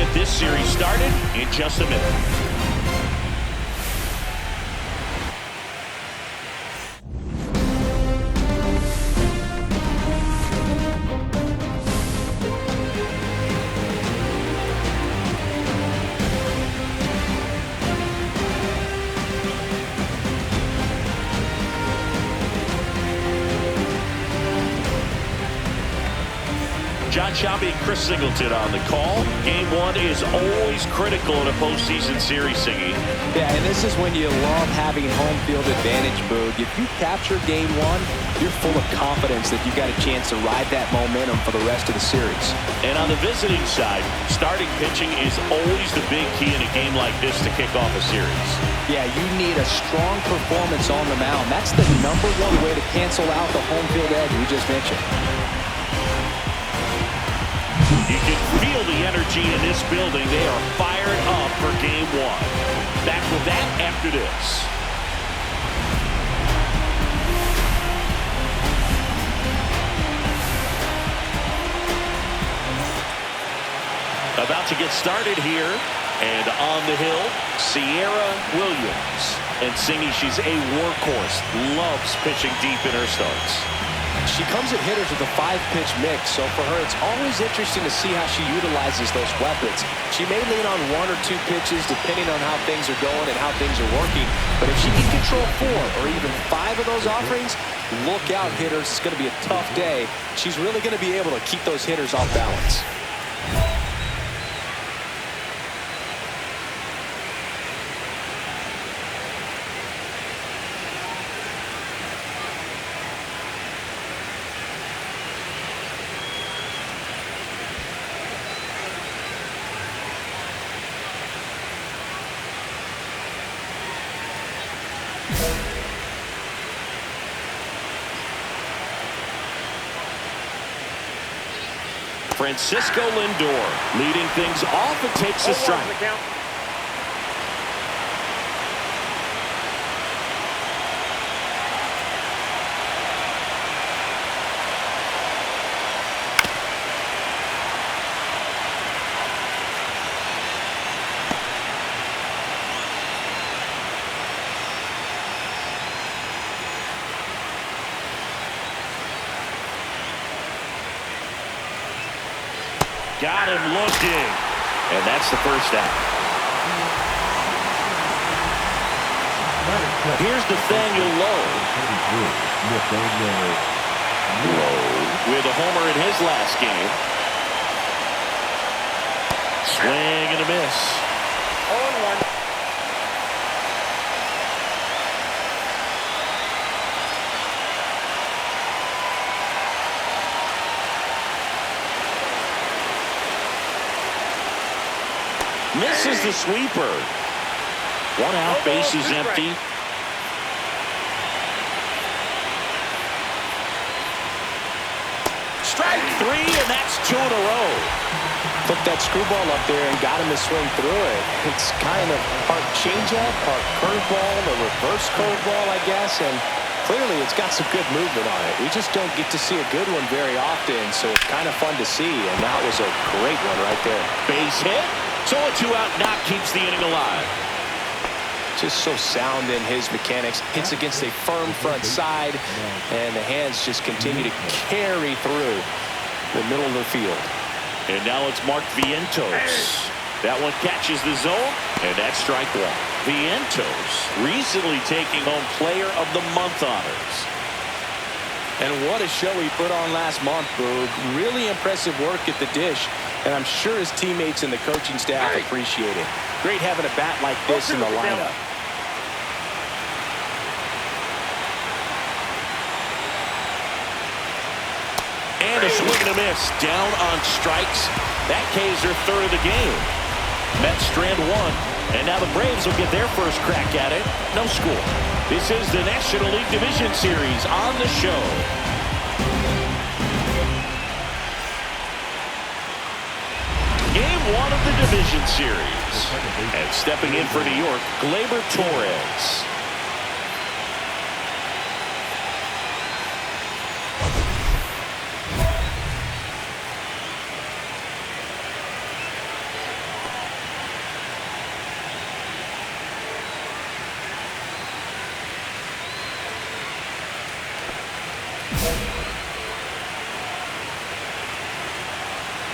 get this series started in just a minute. John Shelby and Chris Singleton on the call. Game one is always critical in a postseason series, Singy. Yeah, and this is when you love having home field advantage, Boog. If you capture game one, you're full of confidence that you got a chance to ride that momentum for the rest of the series. And on the visiting side, starting pitching is always the big key in a game like this to kick off a series. Yeah, you need a strong performance on the mound. That's the #1 way to cancel out the home field edge we just mentioned. You can feel the energy in this building. They are fired up for game one. Back with that after this. About to get started here. And on the hill, Sierra Williams. And Singy, she's a workhorse. Loves pitching deep in her starts. She comes at hitters with a 5-pitch mix, so for her it's always interesting to see how she utilizes those weapons. She may lean on 1 or 2 pitches depending on how things are going and how things are working, but if she can control 4 or even 5 of those offerings, look out, hitters. It's going to be a tough day. She's really going to be able to keep those hitters off balance. Francisco Lindor leading things off and takes a strike. Got him looking. And that's the first out. Here's Nathaniel Lowe. Lowe with a homer in his last game. Swing and a miss. 0-1. Misses the sweeper. 1 out, base is empty. Strike 3, and that's 2 in a row. Put that screwball up there and got him to swing through it. It's kind of part changeup, part curveball, a reverse curveball, I guess, and clearly it's got some good movement on it. We just don't get to see a good one very often, so it's kind of fun to see, and that was a great one right there. Base hit. So a 2-out knock keeps the inning alive. Just so sound in his mechanics. Hits against a firm front side, and the hands just continue to carry through the middle of the field. And now it's Mark Vientos. That one catches the zone, and that's strike 1. Vientos recently taking home Player of the Month honors. And what a show he put on last month, Boog. Really impressive work at the dish, and I'm sure his teammates and the coaching staff appreciate it. Great having a bat like this in the lineup. And a swing and a miss. Down on strikes. That K's their 3rd of the game. Mets strand 1. And now the Braves will get their first crack at it. No score. This is the National League Division Series on the show. Game 1 of the Division Series. And stepping in for New York, Gleyber Torres.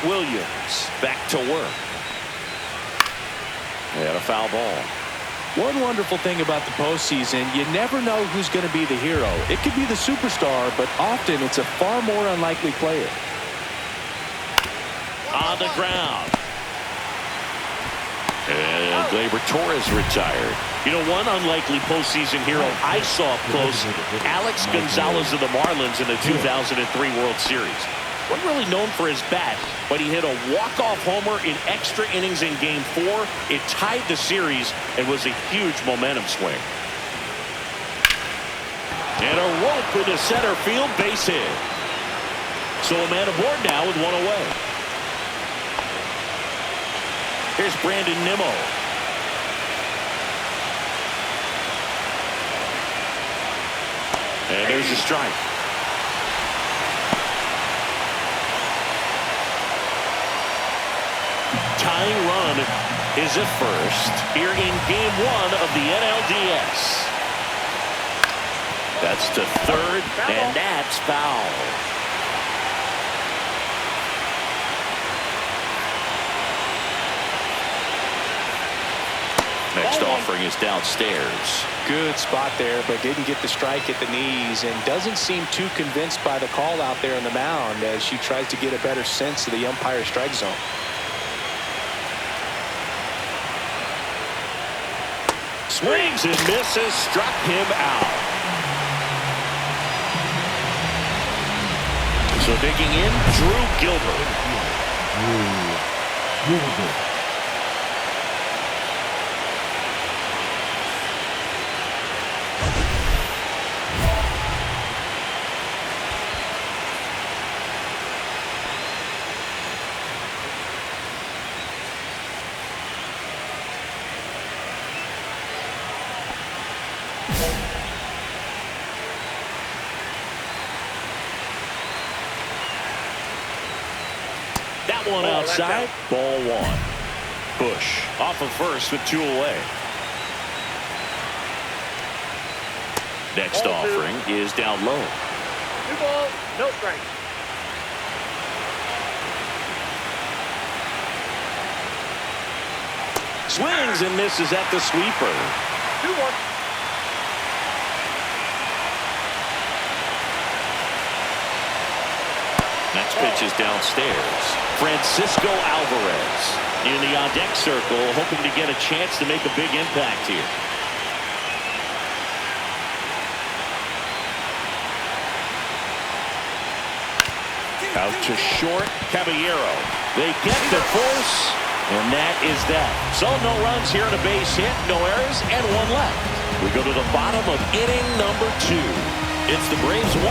Williams back to work. And a foul ball. One wonderful thing about the postseason, you never know who's going to be the hero. It could be the superstar, but often it's a far more unlikely player. On the ground. And Gleyber Torres retired. You know, one unlikely postseason hero I saw up close, Alex Gonzalez of the Marlins in the 2003 World Series. Wasn't really known for his bat, but he hit a walk-off homer in extra innings in Game 4. It tied the series and was a huge momentum swing. And a rope into center field, base hit. So a man aboard now with one away. Here's Brandon Nimmo. And there's a strike. Tying run is at first here in Game 1 of the NLDS. That's to third, and that's foul. Next offering is downstairs. Good spot there, but didn't get the strike at the knees and doesn't seem too convinced by the call out there on the mound as she tries to get a better sense of the umpire's strike zone. Swings and misses, struck him out. So digging in, Drew Gilbert. That one outside, ball one. Bush off of first with 2 away. Next Ball offering is down low. 2 balls, no strike. Swings and misses at the sweeper. 2-1. Next pitch is downstairs. Francisco Alvarez in the on-deck circle, hoping to get a chance to make a big impact here. Out to short, Caballero. They get the force, and that is that. So no runs here and a base hit, no errors, and 1 left. We go to the bottom of inning number 2. It's the Braves 1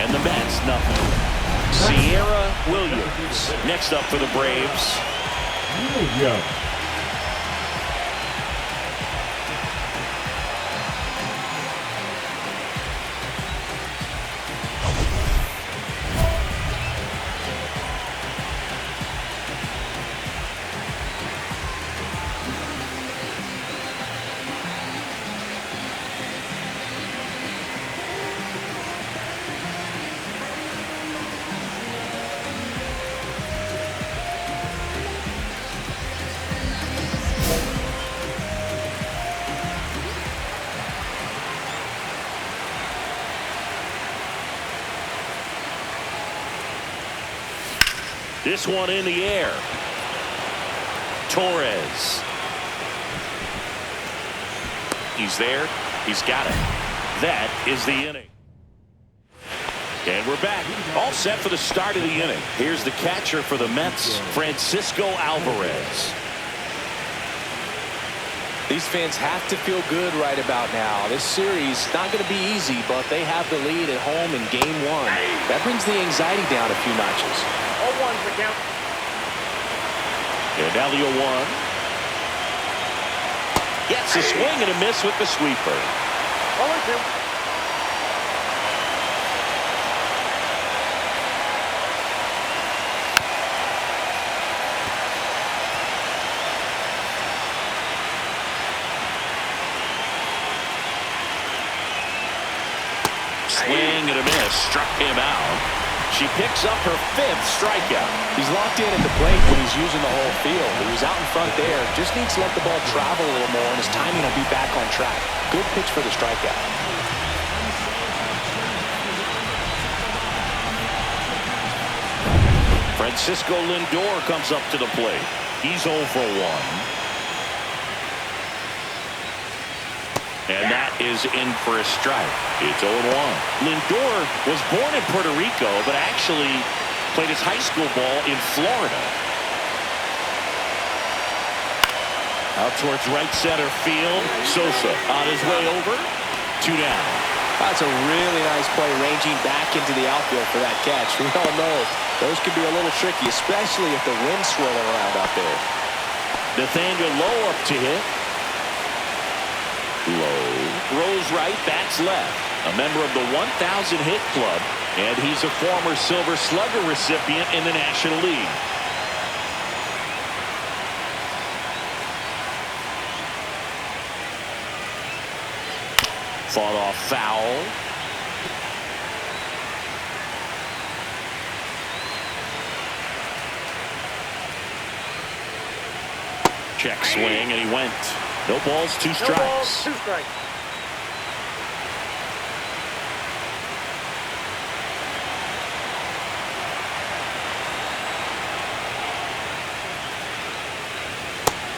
and the Mets nothing. Sierra Williams next up for the Braves. This one in the air. Torres. He's there. He's got it. That is the inning. And we're back. All set for the start of the inning. Here's the catcher for the Mets, Francisco Alvarez. These fans have to feel good right about now. This series not going to be easy, but they have the lead at home in Game 1. That brings the anxiety down a few notches. 0-1 for count. And now the 0-1. Gets a swing and a miss with the sweeper. 0-2. Swing and a miss. Struck him out. She picks up her 5th strikeout. He's locked in at the plate when he's using the whole field. He was out in front there. Just needs to let the ball travel a little more, and his timing will be back on track. Good pitch for the strikeout. Francisco Lindor comes up to the plate. He's 0 for 1. And that is in for a strike. It's 0-1. Lindor was born in Puerto Rico, but actually played his high school ball in Florida. Out towards right center field. Sosa on his way over. 2 down. That's a really nice play, ranging back into the outfield for that catch. We all know those can be a little tricky, especially if the wind's swirling around out there. Nathaniel Lowe up to hit. Lowe throws right, bats left. A member of the 1,000 hit club, and he's a former Silver Slugger recipient in the National League. Fought off foul. Check swing, and he went. No balls, 2 strikes. No balls, 2 strikes.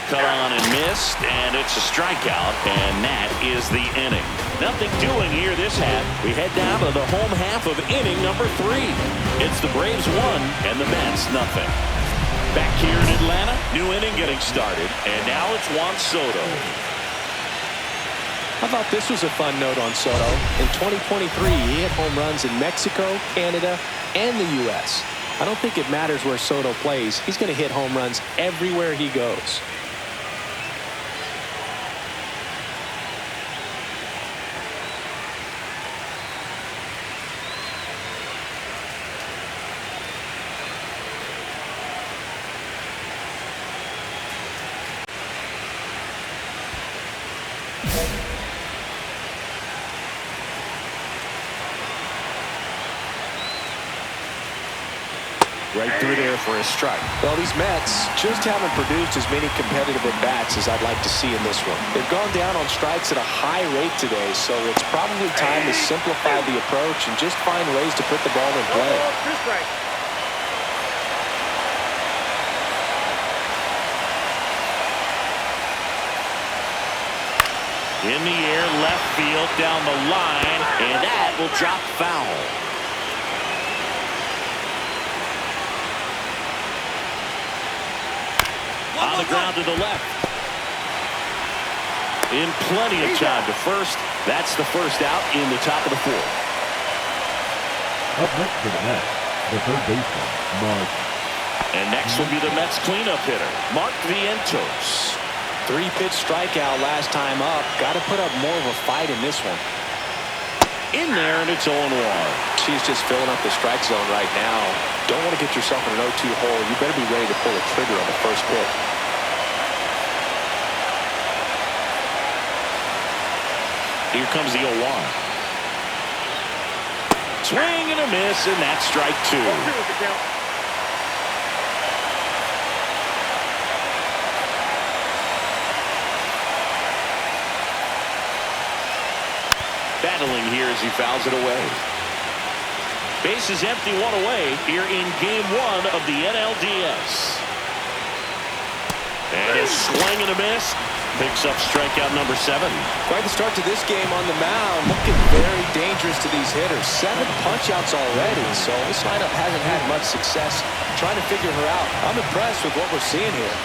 Cut on and missed, and it's a strikeout, and that is the inning. Nothing doing here this half. We head down to the home half of inning number 3. It's the Braves 1 and the Mets nothing. Back here in Atlanta, new inning getting started, and now it's Juan Soto. I thought this was a fun note on Soto. In 2023, he hit home runs in Mexico, Canada, and the U.S. I don't think it matters where Soto plays. He's going to hit home runs everywhere he goes. Right through there for a strike. Well, these Mets just haven't produced as many competitive at-bats as I'd like to see in this one. They've gone down on strikes at a high rate today, so it's probably time to simplify the approach and just find ways to put the ball in play. No balls, 2 strikes. In the air, left field, down the line, and that will drop foul. On the ground to the left. In plenty of time to first. That's the first out in the top of the 4th. Up next for the Mets, the third baseman, Mark. And next will be the Mets cleanup hitter, Mark Vientos. 3-pitch strikeout last time up. Got to put up more of a fight in this one. In there, and it's 0-1. She's just filling up the strike zone right now. Don't want to get yourself in an 0-2 hole. You better be ready to pull a trigger on the first pitch. Here comes the 0-1. Swing and a miss, and that's strike 2. 0-2 is the count. Battling here as he fouls it away. Bases empty, 1 away here in game 1 of the NLDS. And a swing and a miss. Picks up strikeout number 7. Quite the start to this game on the mound. Looking very dangerous to these hitters. 7 punch-outs already, so this lineup hasn't had much success trying to figure her out. I'm impressed with what we're seeing here.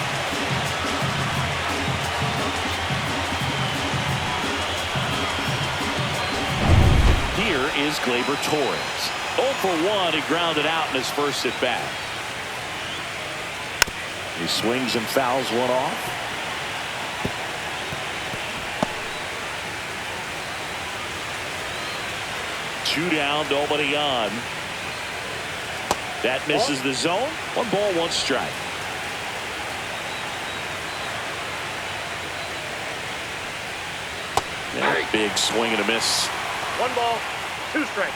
Here is Gleyber Torres. 0 for 1. He grounded out in his first at bat. He swings and fouls one off. Two down, nobody on. That misses the zone. 1 ball, 1 strike. And a big swing and a miss. 1 ball, 2 strikes.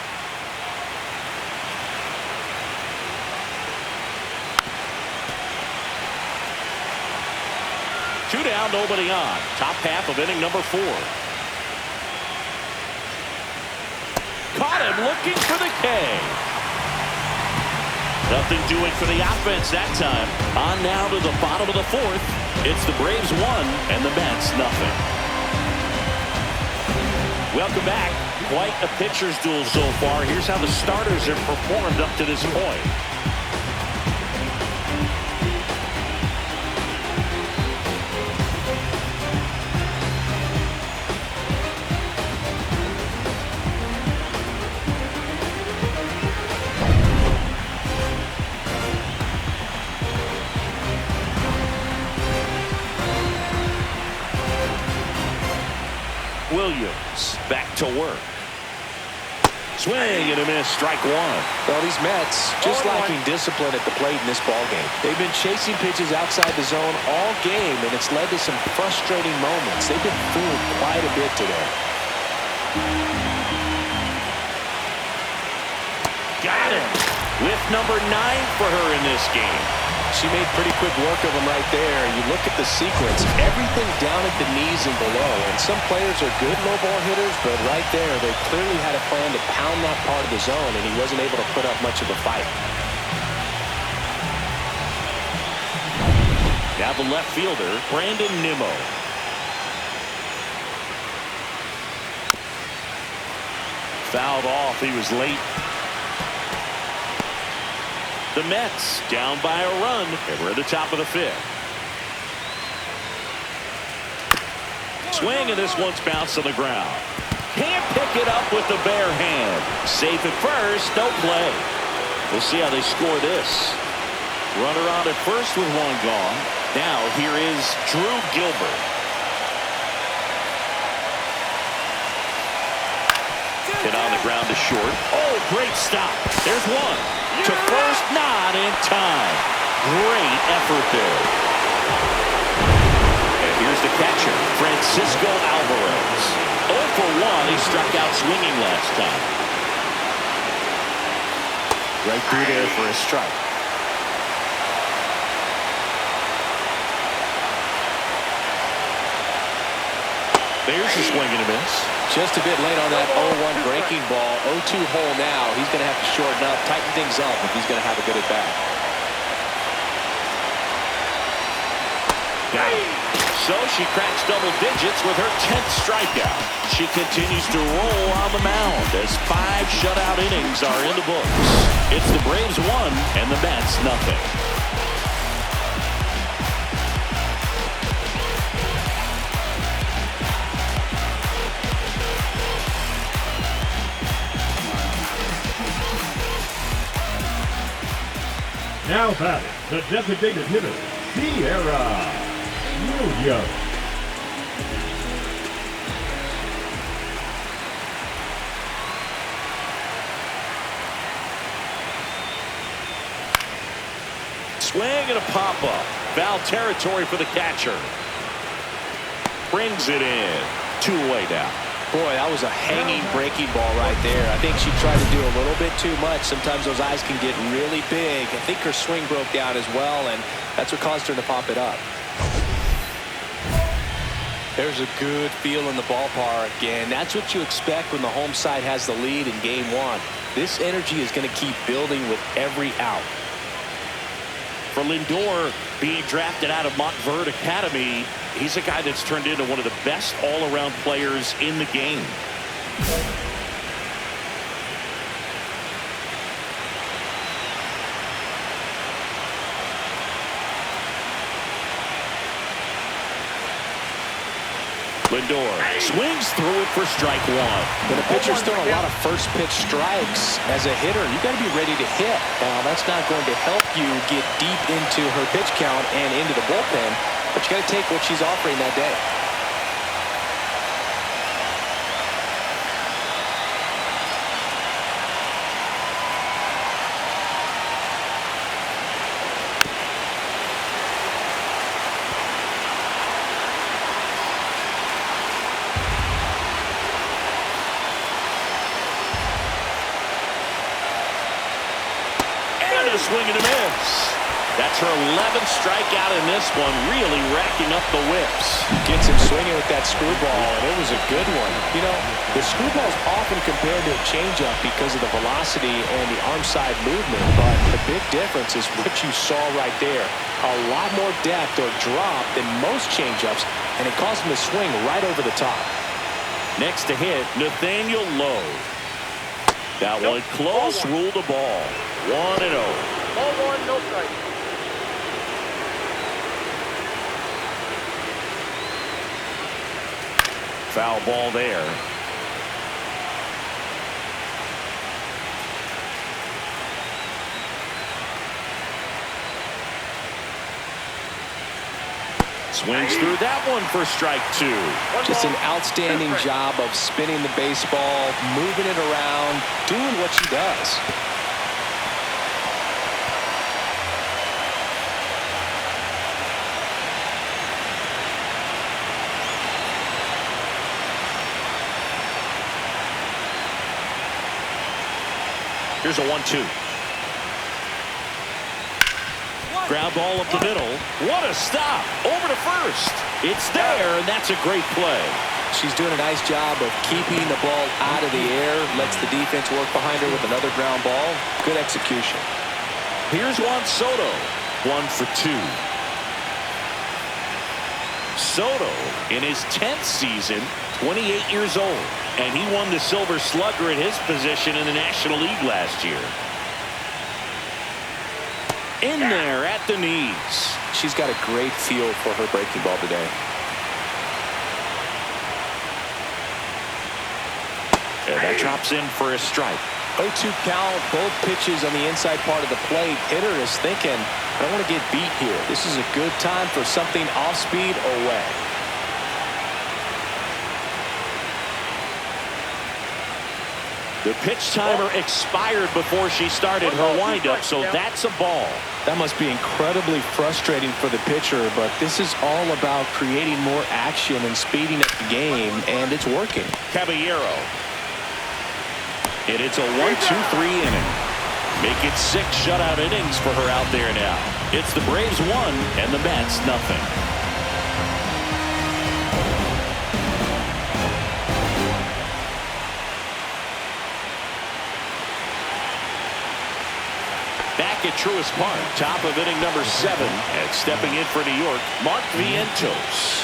Two down, nobody on. Top half of inning number 4. Caught him looking for the K. Nothing doing for the offense that time. On now to the bottom of the 4th. It's the Braves 1 and the Mets nothing. Welcome back. Quite a pitcher's duel so far. Here's how the starters have performed up to this point. Williams back to work. Swing and a miss, strike 1. Well, these Mets just lacking discipline at the plate in this ballgame. They've been chasing pitches outside the zone all game, and it's led to some frustrating moments. They've been fooled quite a bit today. Got him with number 9 for her in this game. She made pretty quick work of him right there. You look at the sequence, everything down at the knees and below. And some players are good low ball hitters, but right there, they clearly had a plan to pound that part of the zone, and he wasn't able to put up much of a fight. Now the left fielder, Brandon Nimmo. Fouled off. He was late. The Mets down by a run, and we're at the top of the 5th. Swing, and this one's bounced on the ground. Can't pick it up with the bare hand. Safe at first, no play. We'll see how they score this. Runner on at first with 1 gone. Now here is Drew Gilbert. Hit on the ground to short. Oh, great stop. There's 1. To first, not in time. Great effort there. And here's the catcher, Francisco Alvarez. 0 for 1. He struck out swinging last time. Right through there for a strike. There's a swing and a miss. Just a bit late on that 0-1 breaking ball. 0-2 hole now. He's going to have to shorten up, tighten things up if he's going to have a good at bat. So she cracks double digits with her 10th strikeout. She continues to roll on the mound as 5 shutout innings are in the books. It's the Braves 1 and the Mets nothing. Now batting, the designated hitter, Sierra Williams. Swing and a pop-up. Foul territory for the catcher. Brings it in. 2 away now. Boy, that was a hanging breaking ball right there. I think she tried to do a little bit too much. Sometimes those eyes can get really big. I think her swing broke down as well, and that's what caused her to pop it up. There's a good feel in the ballpark, and that's what you expect when the home side has the lead in game 1. This energy is going to keep building with every out. For Lindor, being drafted out of Montverde Academy, he's a guy that's turned into one of the best all-around players in the game. Lindor swings through it for strike 1. When a pitcher's throwing a lot of first pitch strikes as a hitter, you got to be ready to hit. Now, that's not going to help you get deep into her pitch count and into the bullpen, but you got to take what she's offering that day. A swing and a miss. That's her 11th strikeout in this one, really racking up the whips. Gets him swinging with that screwball, and it was a good one. You know, the screwball is often compared to a changeup because of the velocity and the arm side movement, but the big difference is what you saw right there. A lot more depth or drop than most changeups, and it caused him to swing right over the top. Next to hit, Nathaniel Lowe. That one close, ruled the ball. 1-0. Ball one, no strike. Foul ball there. Swings through that one for strike 2. Just an outstanding job of spinning the baseball, moving it around, doing what she does. Here's a 1-2. Ground ball up the middle. What a stop. Over to first. It's there, and that's a great play. She's doing a nice job of keeping the ball out of the air, lets the defense work behind her with another ground ball. Good execution. Here's Juan Soto. 1 for 2. Soto, in his 10th season, 28 years old, and he won the Silver Slugger at his position in the National League last year. In there at the knees. She's got a great feel for her breaking ball today. And that drops in for a strike. 0-2 count, both pitches on the inside part of the plate. Hitter is thinking, I don't want to get beat here. This is a good time for something off speed or away. The pitch timer expired before she started her windup, so that's a ball. That must be incredibly frustrating for the pitcher, but this is all about creating more action and speeding up the game, and it's working. Caballero. And it's a 1-2-3 inning. Make it 6 shutout innings for her out there now. It's the Braves 1 and the Mets nothing. Back at Truist Park, top of inning number 7, and stepping in for New York, Mark Vientos.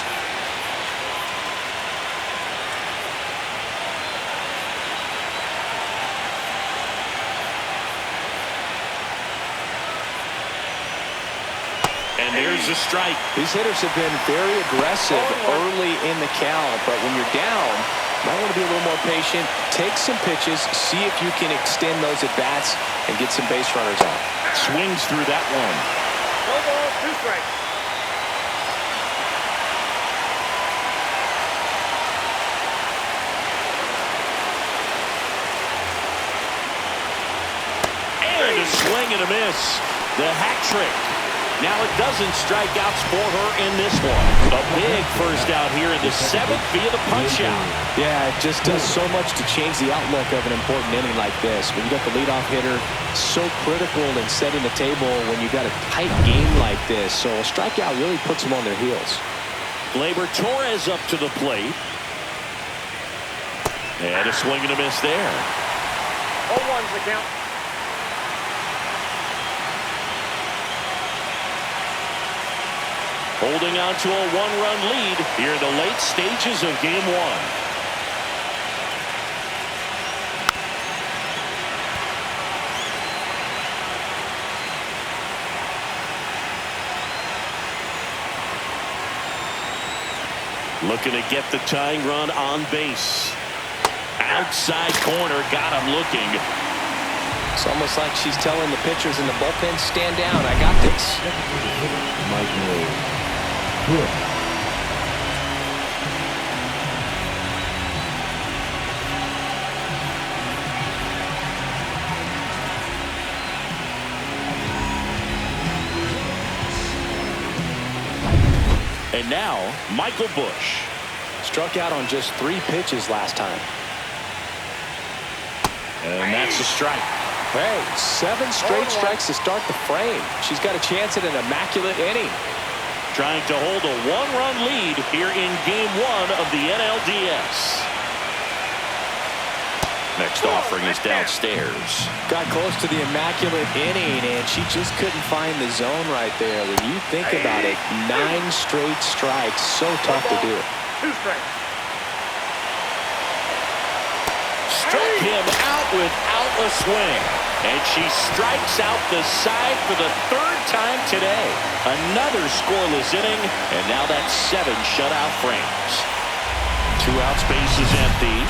And there's a strike. These hitters have been very aggressive early in the count, but when you're down, you might want to be a little more patient, take some pitches, see if you can extend those at-bats and get some base runners out. Swings through that one. No ball, 2 strikes. And a swing and a miss. The hat trick. Now it doesn't strikeouts for her in this one. A big first out here in the 7th via the punch-out. Yeah, it just does so much to change the outlook of an important inning like this. When you got the leadoff hitter, so critical in setting the table when you got a tight game like this. So a strikeout really puts them on their heels. Gleyber Torres up to the plate. And a swing and a miss there. 0-1's the count. Holding on to a 1-run lead here in the late stages of game 1. Looking to get the tying run on base. Outside corner, got him looking. It's almost like she's telling the pitchers in the bullpen, stand down, I got this. And now, Michael Busch. Struck out on just 3 pitches last time. And that's a strike. Hey, 7 straight strikes to start the frame. She's got a chance at an immaculate inning. Trying to hold a 1-run lead here in Game 1 of the NLDS. Next offering is downstairs. Got close to the immaculate inning, and she just couldn't find the zone right there. When you think about it, 9 straight strikes, so tough to do. 2 strikes. Struck him out without a swing. And she strikes out the side for the 3rd time today. Another scoreless inning, and now that's 7 shutout frames. 2 outs, base is empty.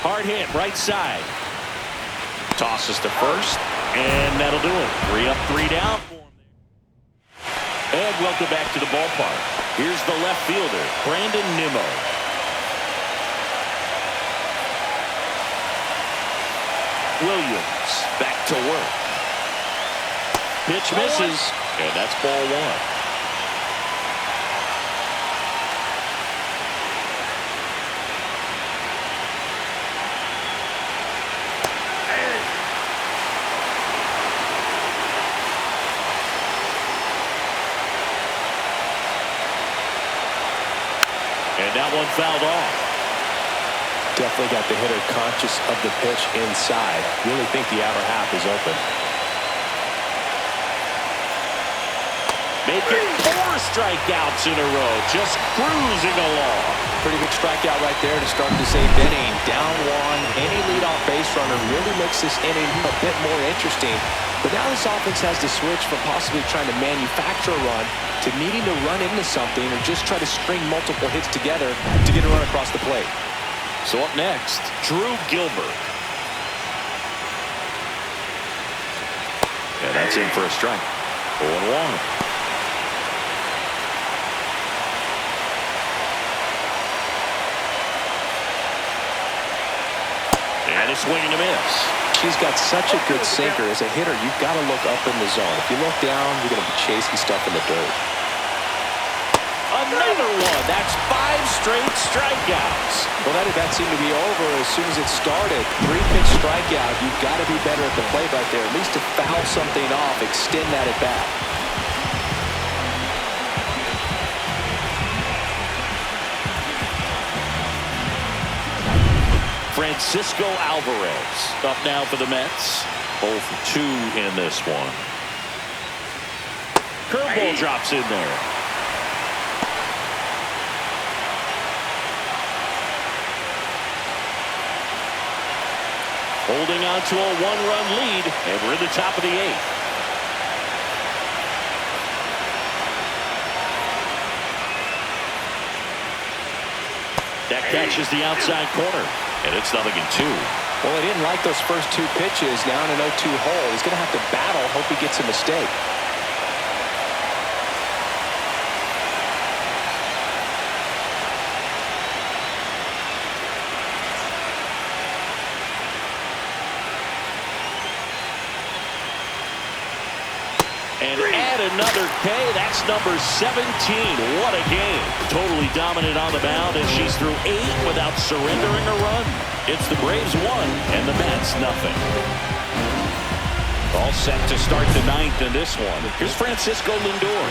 Hard hit, right side. Tosses to first, and that'll do it. 3 up, 3 down. And welcome back to the ballpark. Here's the left fielder, Brandon Nimmo. Williams back to work. Pitch misses, and that's ball 1. And that one fouled off. Definitely got the hitter conscious of the pitch inside. Really think the outer half is open. Making 4 strikeouts in a row. Just cruising along. Pretty good strikeout right there to start this 8th inning. Down 1. Any leadoff base runner really makes this inning a bit more interesting. But now this offense has to switch from possibly trying to manufacture a run to needing to run into something or just try to string multiple hits together to get a run across the plate. So up next, Drew Gilbert. And that's in for a strike. 0-1. And a swing and a miss. She's got such a good sinker. As a hitter, you've got to look up in the zone. If you look down, you're going to be chasing stuff in the dirt. Another one. That's 5 straight strikeouts. Well, that seemed to be over as soon as it started. 3-pitch strikeout. You've got to be better at the plate right there. At least to foul something off, extend that at bat. Francisco Alvarez up now for the Mets. 0 for 2 in this one. Curveball drops in there. Holding on to a 1-run lead, and we're in the top of the 8th. That catches the outside corner, and it's 0-2. Well, he didn't like those first 2 pitches. Now in an 0-2 hole, he's going to have to battle, hope he gets a mistake. And add another K. That's number 17. What a game. Totally dominant on the mound as she's through 8 without surrendering a run. It's the Braves 1 and the Mets nothing. All set to start the 9th in this one. Here's Francisco Lindor.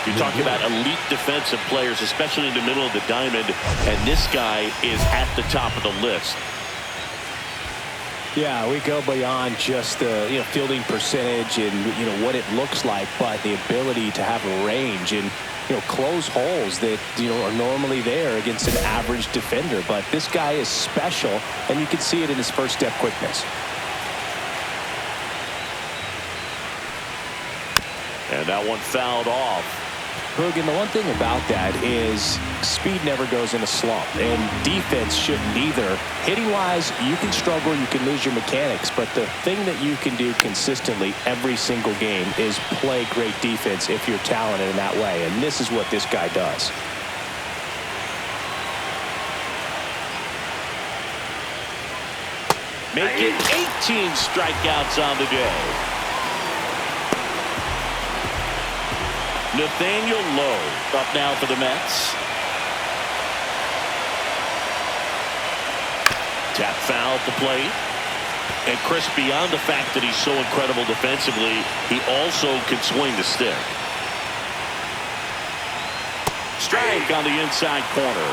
You talk about elite defensive players, especially in the middle of the diamond, and this guy is at the top of the list. Yeah, we go beyond just the fielding percentage and what it looks like, but the ability to have a range and close holes that are normally there against an average defender. But this guy is special, and you can see it in his first step quickness. And that one fouled off. Hogan, the one thing about that is speed never goes in a slump, and defense shouldn't either. Hitting-wise, you can struggle, you can lose your mechanics, but the thing that you can do consistently every single game is play great defense if you're talented in that way, and this is what this guy does. Make it 18 strikeouts on the day. Nathaniel Lowe up now for the Mets. Tap foul at the plate. And Chris, beyond the fact that he's so incredible defensively, he also can swing the stick. Strike on the inside corner.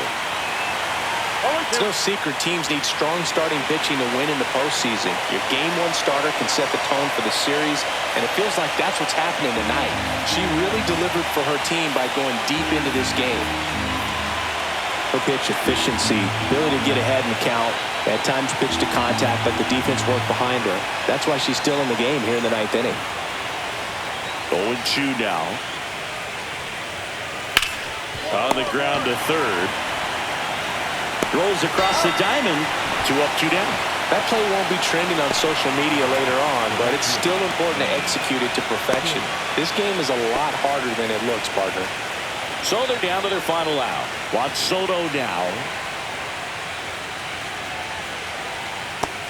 It's no secret teams need strong starting pitching to win in the postseason. Your game one starter can set the tone for the series, and it feels like that's what's happening tonight. She really delivered for her team by going deep into this game. Her pitch efficiency, ability to get ahead in the count, at times pitch to contact, let the defense work behind her. That's why she's still in the game here in the ninth inning. 0-2 now. On the ground to third. Rolls across the diamond. 2 up, 2 down. That play won't be trending on social media later on, but it's still important to execute it to perfection. This game is a lot harder than it looks, partner. So they're down to their final out. Juan Soto now.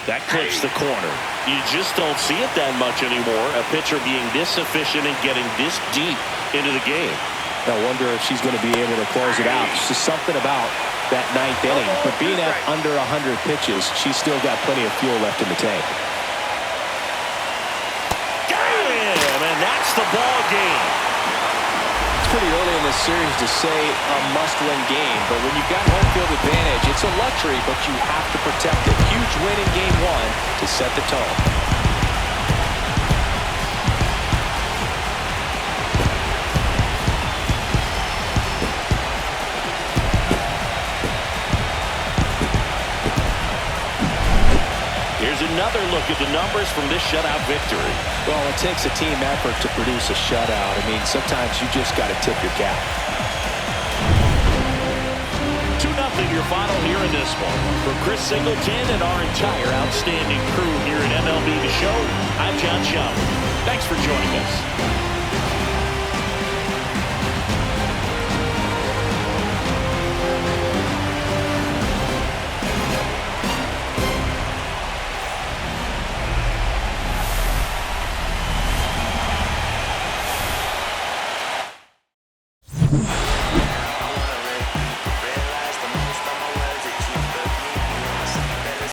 That clips the corner. You just don't see it that much anymore. A pitcher being this efficient and getting this deep into the game. I wonder if she's going to be able to close it out. It's just something about that ninth inning. But being at under 100 pitches, she's still got plenty of fuel left in the tank. Got him, and that's the ball game. It's pretty early in this series to say a must-win game, but when you've got home field advantage, it's a luxury, but you have to protect it. Huge win in game one to set the tone. Here's another look at the numbers from this shutout victory. Well, it takes a team effort to produce a shutout. I mean, sometimes you just got to tip your cap. 2-0 your final here in this one. For Chris Singleton and our entire outstanding crew here at MLB The Show, I'm John Schaub. Thanks for joining us.